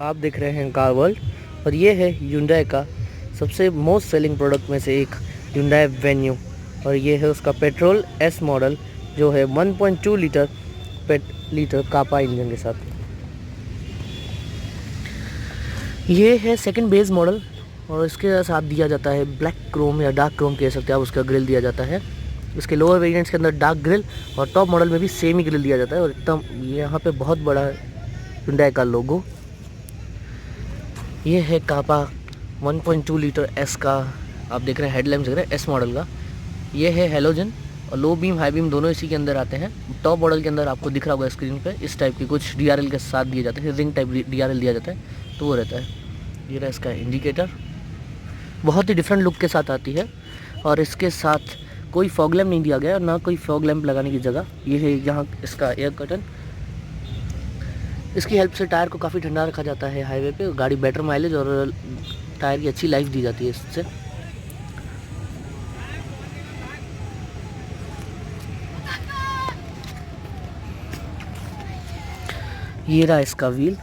आप देख रहे हैं कार वर्ल्ड और ये है Hyundai का सबसे मोस्ट सेलिंग प्रोडक्ट में से एक Hyundai वेन्यू। और ये है उसका पेट्रोल एस मॉडल जो है 1.2 लीटर कापा इंजन के साथ। ये है सेकंड बेस मॉडल और इसके साथ दिया जाता है ब्लैक क्रोम या डार्क क्रोम कह सकते हैं आप, उसका ग्रिल दिया जाता है। इसके लोअर वेरिएंट्स के अंदर डार्क ग्रिल और टॉप मॉडल में भी सेम ही ग्रिल दिया जाता है। और एकदम यहाँ पे बहुत बड़ा Hyundai का लोगो। ये है कापा 1.2 लीटर एस का, आप देख रहे हैं हेडलैम्प देख रहे हैं एस मॉडल का। ये है हेलोजन और लो बीम हाई बीम दोनों इसी के अंदर आते हैं। टॉप मॉडल के अंदर आपको दिख रहा होगा स्क्रीन पे इस टाइप की कुछ DRL के साथ दिए जाते हैं, रिंग टाइप DRL दिया जाता है तो वो रहता है। ये रहा इसका इंडिकेटर, बहुत ही डिफरेंट लुक के साथ आती है। और इसके साथ कोई फॉग लैम्प नहीं दिया गया और ना कोई फॉग लैम्प लगाने की जगह। ये है यहाँ इसका एयर कर्टन, इसकी हेल्प से टायर को काफ़ी ठंडा रखा जाता है हाईवे पे। गाड़ी बेटर माइलेज और टायर की अच्छी लाइफ दी जाती है इससे। ये रहा इसका व्हील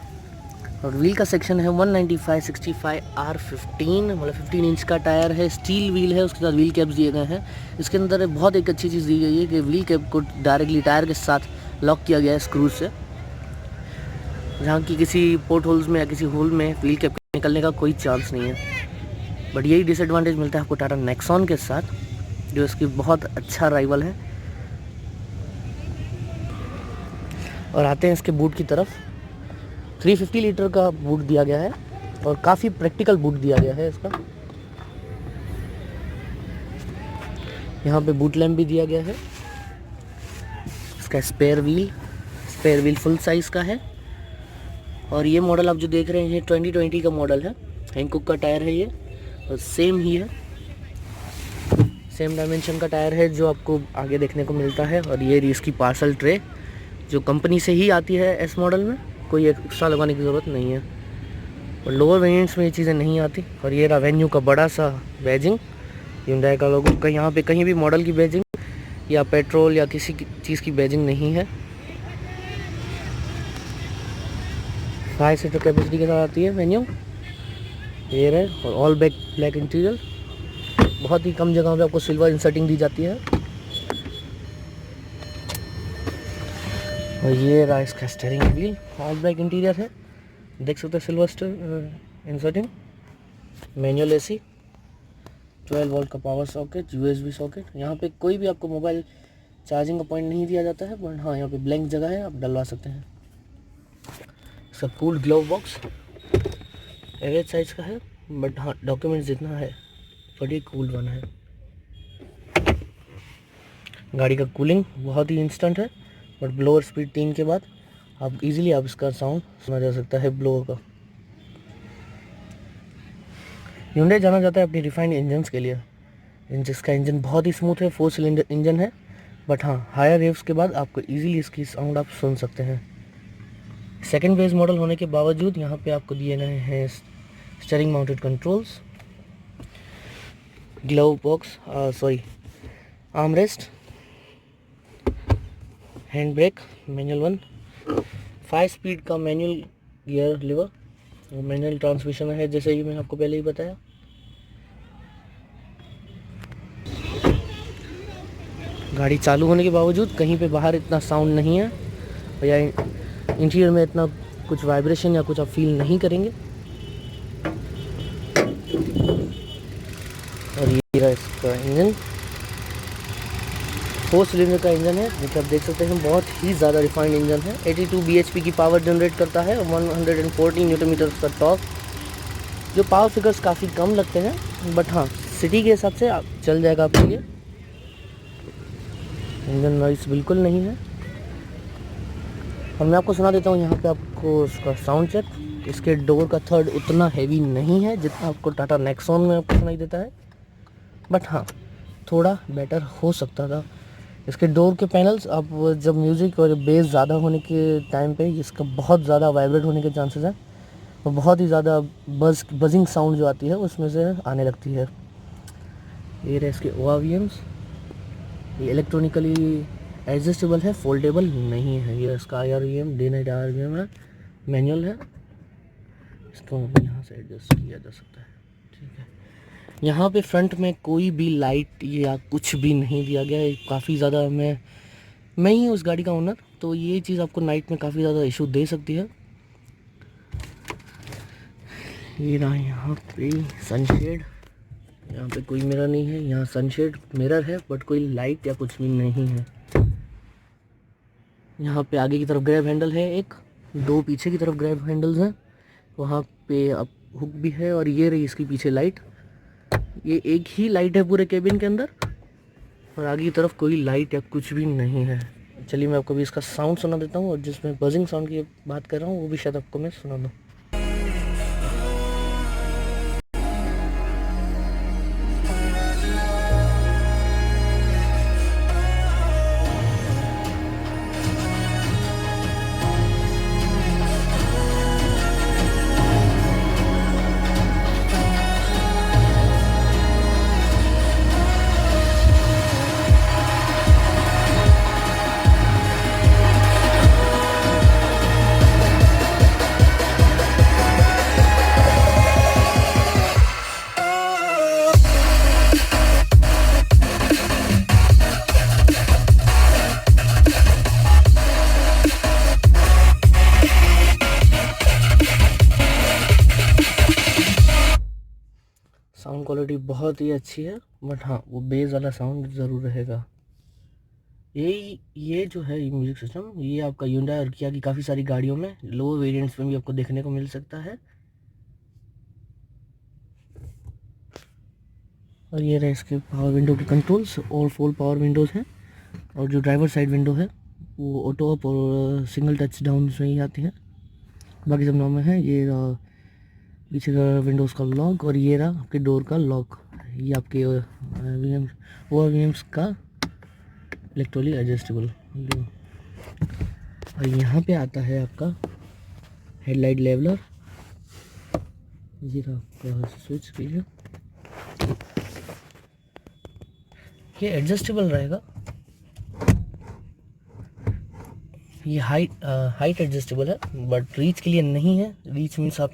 और व्हील का सेक्शन है 195/65 R15, मतलब 15 इंच का टायर है, स्टील व्हील है, उसके साथ व्हील कैप्स दिए गए हैं। इसके अंदर बहुत एक अच्छी चीज़ दी गई है कि व्हील कैप को डायरेक्टली टायर के साथ लॉक किया गया है स्क्रू से, जहाँ की किसी पोर्ट होल्स में या किसी होल में व्हील कैप निकलने का कोई चांस नहीं है। बट यही डिसएडवांटेज मिलता है आपको टाटा नेक्सॉन के साथ, जो इसकी बहुत अच्छा राइवल है। और आते हैं इसके बूट की तरफ। 350 लीटर का बूट दिया गया है और काफ़ी प्रैक्टिकल बूट दिया गया है इसका। यहाँ पे बूट लैम्प भी दिया गया है। इसका स्पेयर व्हील फुल साइज़ का है। और ये मॉडल आप जो देख रहे हैं 2020 का मॉडल है, हैंकॉक का टायर है ये, और सेम ही है, सेम डायमेंशन का टायर है जो आपको आगे देखने को मिलता है। और ये इसकी पार्सल ट्रे जो कंपनी से ही आती है एस मॉडल में, कोई एक्स्ट्रा लगाने की ज़रूरत नहीं है। और लोअर वेरिएंट्स में ये चीज़ें नहीं आती। और ये रहा वेन्यू का बड़ा सा बैजिंग, Hyundai का लोगो। कहीं यहाँ पे कहीं भी मॉडल की बैजिंग या पेट्रोल या किसी चीज़ की बैजिंग नहीं है। 5 सीटर कैपेसिटी के साथ आती है वेन्यू। ये रहे और ऑल ब्लैक इंटीरियर, बहुत ही कम जगह पे आपको सिल्वर इंसर्टिंग दी जाती है। और ये रहा इसका steering wheel, all black interior है, देख सकते हैं silver inserting. Manual AC, 12 volt का पावर सॉकेट, USB सॉकेट। यहाँ पे कोई भी आपको मोबाइल चार्जिंग का पॉइंट नहीं दिया जाता है, बट हाँ यहाँ पे ब्लैंक जगह है, आप डलवा सकते हैं। इसका cooled glove box average size का है, बट हाँ डॉक्यूमेंट्स जितना है बड़ी कूल बना है। गाड़ी का कूलिंग बहुत ही इंस्टेंट है, बट ब्लोअर स्पीड 3 के बाद आप इजीली आप इसका साउंड सुना जा सकता है ब्लोअर का। Hyundai जाना जाता है अपनी रिफाइंड इंजन्स के लिए, जिसका इंजन बहुत ही स्मूथ है, 4 सिलेंडर इंजन है। बट हाँ हायर रेव्स के बाद आपको इजीली इसकी साउंड आप सुन सकते हैं। सेकंड बेस मॉडल होने के बावजूद यहाँ पे आपको दिए गए हैं steering mounted controls, glove box, armrest, hand brake manual 1, 5 speed का manual gear lever, manual transmission है जैसे कि मैंने आपको पहले ही बताया। गाड़ी चालू होने के बावजूद कहीं पे बाहर इतना साउंड नहीं है, या इंटीरियर में इतना कुछ वाइब्रेशन या कुछ आप फील नहीं करेंगे। और ये रहा इसका इंजन, 4 सिलेंडर का इंजन है, जो कि आप देख सकते हैं बहुत ही ज़्यादा रिफाइंड इंजन है। 82 bhp की पावर जनरेट करता है और 140 न्यूटन मीटर का टॉर्क, जो पावर फिगर्स काफ़ी कम लगते हैं, बट हाँ सिटी के हिसाब से आप चल जाएगा आपके लिए। इंजन नॉइस बिल्कुल नहीं है। और मैं आपको सुना देता हूँ यहाँ पे आपको उसका साउंड चेक। इसके डोर का थर्ड उतना हैवी नहीं है जितना आपको टाटा नेक्सॉन में आपको सुनाई देता है, बट हाँ थोड़ा बेटर हो सकता था। इसके डोर के पैनल्स आप जब म्यूज़िक और बेस ज़्यादा होने के टाइम पे इसका बहुत ज़्यादा वाइब्रेट होने के चांसेस हैं और बहुत ही ज़्यादा बजिंग साउंड जो आती है उसमें से आने लगती है। ये रहे इसके ORVMs, ये इलेक्ट्रॉनिकली एडजस्टेबल है, फोल्डेबल नहीं है। ये इसका IRVM डे नाइट IRVM है, मैनुअल है। इसको यहाँ से एडजस्ट किया जा सकता है, ठीक है। यहाँ पे फ्रंट में कोई भी लाइट या कुछ भी नहीं दिया गया है। काफ़ी ज़्यादा मैं ही उस गाड़ी का ओनर, तो ये चीज़ आपको नाइट में काफ़ी ज़्यादा इशू दे सकती है। ये रहा यहाँ पे सनशेड, यहाँ पे कोई मिरर नहीं है, यहाँ सनशेड मिरर है बट कोई लाइट या कुछ भी नहीं है। यहाँ पे आगे की तरफ ग्रैब हैंडल है, एक दो पीछे की तरफ ग्रैब हैंडल्स हैं, वहाँ पे अब हुक भी है। और ये रही इसकी पीछे लाइट, ये एक ही लाइट है पूरे केबिन के अंदर, और आगे की तरफ कोई लाइट या कुछ भी नहीं है। चलिए मैं आपको भी इसका साउंड सुना देता हूँ, और जिसमें बजिंग साउंड की बात कर रहा हूँ वो भी शायद आपको मैं सुना दूँ। साउंड क्वालिटी बहुत ही अच्छी है, बट हाँ वो बेस वाला साउंड ज़रूर रहेगा। ये जो है म्यूजिक सिस्टम, ये आपका Hyundai और Kia की काफ़ी सारी गाड़ियों में लो वेरिएंट्स में भी आपको देखने को मिल सकता है। और ये रहे इसके पावर विंडो के कंट्रोल्स, और 4 पावर विंडोज़ हैं, और जो ड्राइवर साइड विंडो है वो ऑटो अप और सिंगल टच डाउन में ही आती है, बाकी सब नॉर्मल है। ये पीछे का विंडोज़ का लॉक, और ये रहा आपके डोर का लॉक। ये आपके ORVMs का इलेक्ट्रॉनिक एडजस्टेबल। और यहाँ पे आता है आपका हेडलाइट लेवलर, ये रहा आपका स्विच की है, ये एडजस्टेबल रहेगा। ये हाइट एडजस्टेबल है, बट रीच के लिए नहीं है। रीच मीन्स आप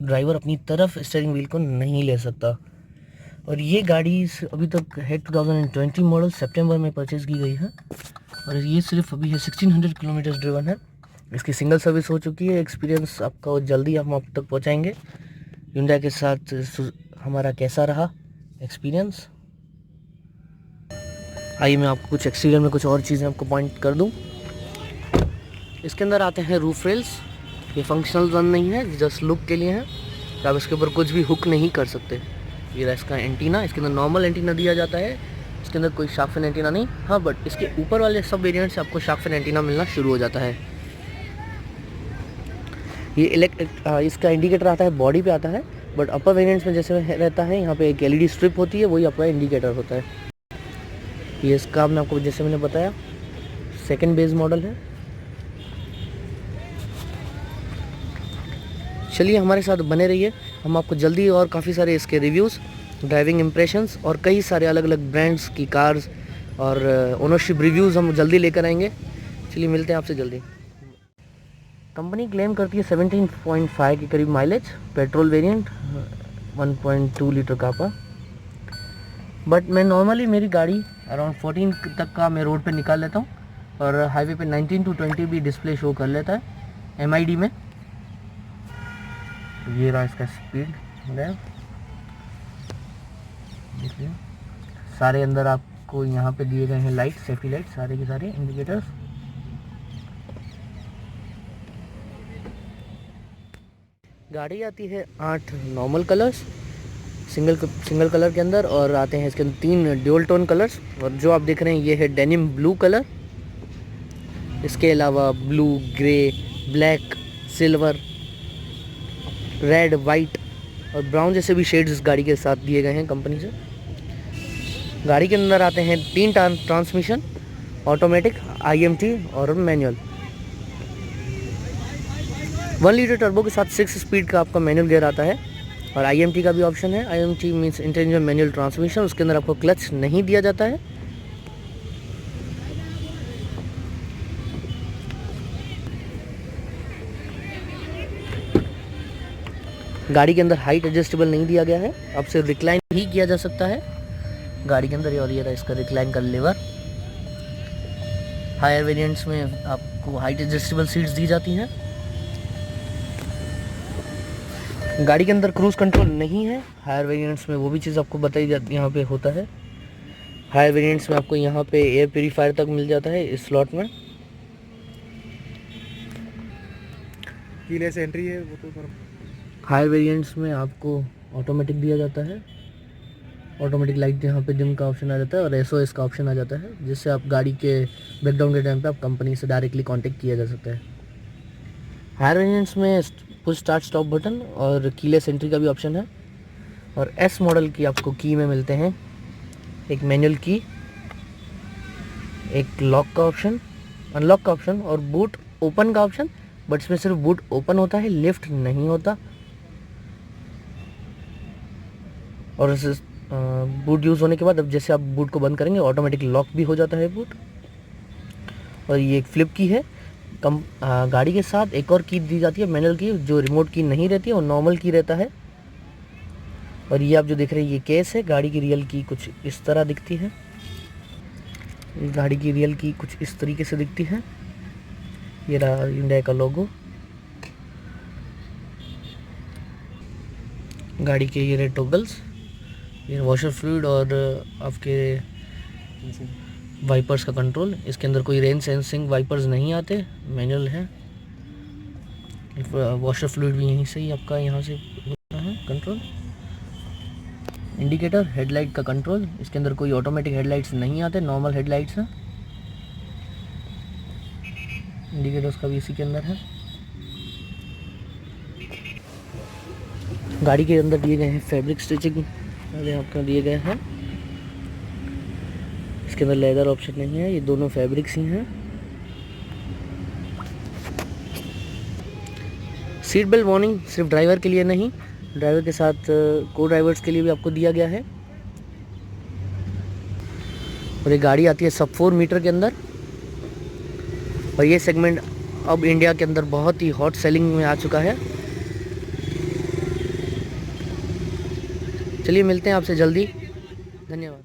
ड्राइवर अपनी तरफ स्टीयरिंग व्हील को नहीं ले सकता। और ये गाड़ी अभी तक है 2020 मॉडल, सितंबर में परचेज़ की गई है, और ये सिर्फ अभी है 1600 किलोमीटर ड्रिवन है। इसकी सिंगल सर्विस हो चुकी है। एक्सपीरियंस आपका जल्दी हम आप तक पहुंचाएंगे। Hyundai के साथ हमारा कैसा रहा एक्सपीरियंस, आइए मैं आपको कुछ एक्सटीरियर में कुछ और चीज़ें आपको पॉइंट कर दूं। इसके अंदर आते हैं रूफ रेल्स, ये फंक्शनल वन नहीं है, जस्ट लुक के लिए है, तो आप इसके ऊपर कुछ भी हुक नहीं कर सकते। ये रहा इसका एंटीना, इसके अंदर नॉर्मल एंटीना दिया जाता है, इसके अंदर कोई शार्क फिन एंटीना नहीं। हाँ, बट इसके ऊपर वाले सब वेरिएंट से आपको शार्क फिन एंटीना मिलना शुरू हो जाता है। ये इसका इंडिकेटर आता है बॉडी पे आता है, बट अपर वेरिएंट्स में जैसे रहता है यहाँ पे एक LED स्ट्रिप होती है, वही आपका इंडिकेटर होता है। ये इसका मैं आपको जैसे मैंने बताया सेकंड बेस मॉडल है। चलिए हमारे साथ बने रहिए, हम आपको जल्दी और काफ़ी सारे इसके रिव्यूज़, ड्राइविंग इम्प्रेशंस और कई सारे अलग अलग ब्रांड्स की कार्स और ओनरशिप रिव्यूज़ हम जल्दी लेकर आएंगे। चलिए मिलते हैं आपसे जल्दी। कंपनी क्लेम करती है 17.5 के करीब माइलेज, पेट्रोल वेरिएंट 1.2 लीटर का आपका, बट मैं नॉर्मली मेरी गाड़ी अराउंड 14 तक का मैं रोड पे निकाल लेता हूँ, और हाईवे पे 19 to 20 भी डिस्प्ले शो कर लेता है MID में। ये रहा इसका स्पीड, देखिए सारे अंदर आपको यहाँ पे दिए गए हैं लाइट, सेफ्टी लाइट, सारे के सारे इंडिकेटर्स। गाड़ी आती है 8 नॉर्मल कलर्स सिंगल कलर के अंदर, और आते हैं इसके अंदर 3 ड्यूल टोन कलर्स, और जो आप देख रहे हैं ये है डेनिम ब्लू कलर। इसके अलावा blue, grey, black, silver, red, white और ब्राउन जैसे भी शेड्स इस गाड़ी के साथ दिए गए हैं कंपनी से। गाड़ी के अंदर आते हैं 3 ट्रांसमिशन, ऑटोमेटिक, IMT और मैनुअल। 1 लीटर टर्बो के साथ 6 स्पीड का आपका मैनुअल गियर आता है, और IMT का भी ऑप्शन है। IMT means intelligent manual transmission, उसके अंदर आपको क्लच नहीं दिया जाता है। गाड़ी के अंदर हाइट एडजस्टेबल नहीं दिया गया है, अब सिर्फ रिक्लाइन ही किया जा सकता है गाड़ी के अंदर। और ये रहा इसका रिक्लाइन का लेवर। हायर वेरिएंट्स में आपको हाइट एडजस्टेबल सीट्स दी जाती हैं। गाड़ी के अंदर क्रूज कंट्रोल नहीं है, हायर वेरिएंट्स में वो भी चीज़ आपको बताई जाती यहाँ पे होता है। हायर वेरिएंट्स में आपको यहाँ पे एयर प्यूरीफायर तक मिल जाता है इस स्लॉट में। कीलेस एंट्री है वो तो सर। हायर वेरिएंट्स में आपको ऑटोमेटिक दिया जाता है, ऑटोमेटिक लाइट यहाँ पे डिम का ऑप्शन आ जाता है और SOS का ऑप्शन आ जाता है, जिससे आप गाड़ी के ब्रेकडाउन के टाइम पे आप कंपनी से डायरेक्टली कांटेक्ट किया जा सकता है। हायर वेरिएंट्स में पुश स्टार्ट स्टॉप बटन और कीलेस एंट्री का भी ऑप्शन है। और S मॉडल की आपको की में मिलते हैं एक मैनुअल की, एक लॉक का ऑप्शन, अनलॉक का ऑप्शन और बूट ओपन का ऑप्शन। बट इसमें सिर्फ बूट ओपन होता है, लिफ्ट नहीं होता। और बूट यूज़ होने के बाद अब जैसे आप बूट को बंद करेंगे ऑटोमेटिक लॉक भी हो जाता है बूट। और ये एक फ्लिप की है। गाड़ी के साथ एक और की दी जाती है मैनुअल की, जो रिमोट की नहीं रहती है, वो नॉर्मल की रहता है। और ये आप जो देख रहे हैं ये केस है। गाड़ी की रियल की कुछ इस तरह दिखती है, गाड़ी की रियल की कुछ इस तरीके से दिखती है। ये रहा Hyundai का लोगो। गाड़ी के ये रहे टॉगल्स, ये वॉशर फ्लूइड और आपके वाइपर्स का कंट्रोल। इसके अंदर कोई रेन सेंसिंग वाइपर्स नहीं आते, मैनुअल है। वॉशर फ्लूइड भी यहीं से ही आपका यहाँ से होता है कंट्रोल। इंडिकेटर, हेडलाइट का कंट्रोल। इसके अंदर कोई ऑटोमेटिक हेडलाइट्स नहीं आते, नॉर्मल हेडलाइट्स हैं। इंडिकेटर्स का भी इसी के अंदर है। गाड़ी के अंदर दिए गए हैं फैब्रिक स्टिचिंग वाले आपका दिए गए हैं। इसके अंदर लेदर ऑप्शन नहीं है, ये दोनों फैब्रिक्स ही हैं। सीट बेल्ट वार्निंग सिर्फ ड्राइवर के लिए नहीं, ड्राइवर के साथ को ड्राइवर्स के लिए भी आपको दिया गया है। और ये गाड़ी आती है सब 4 मीटर के अंदर। और ये सेगमेंट अब इंडिया के अंदर बहुत ही हॉट सेलिंग में आ चुका है। चलिए मिलते हैं आपसे जल्दी, धन्यवाद।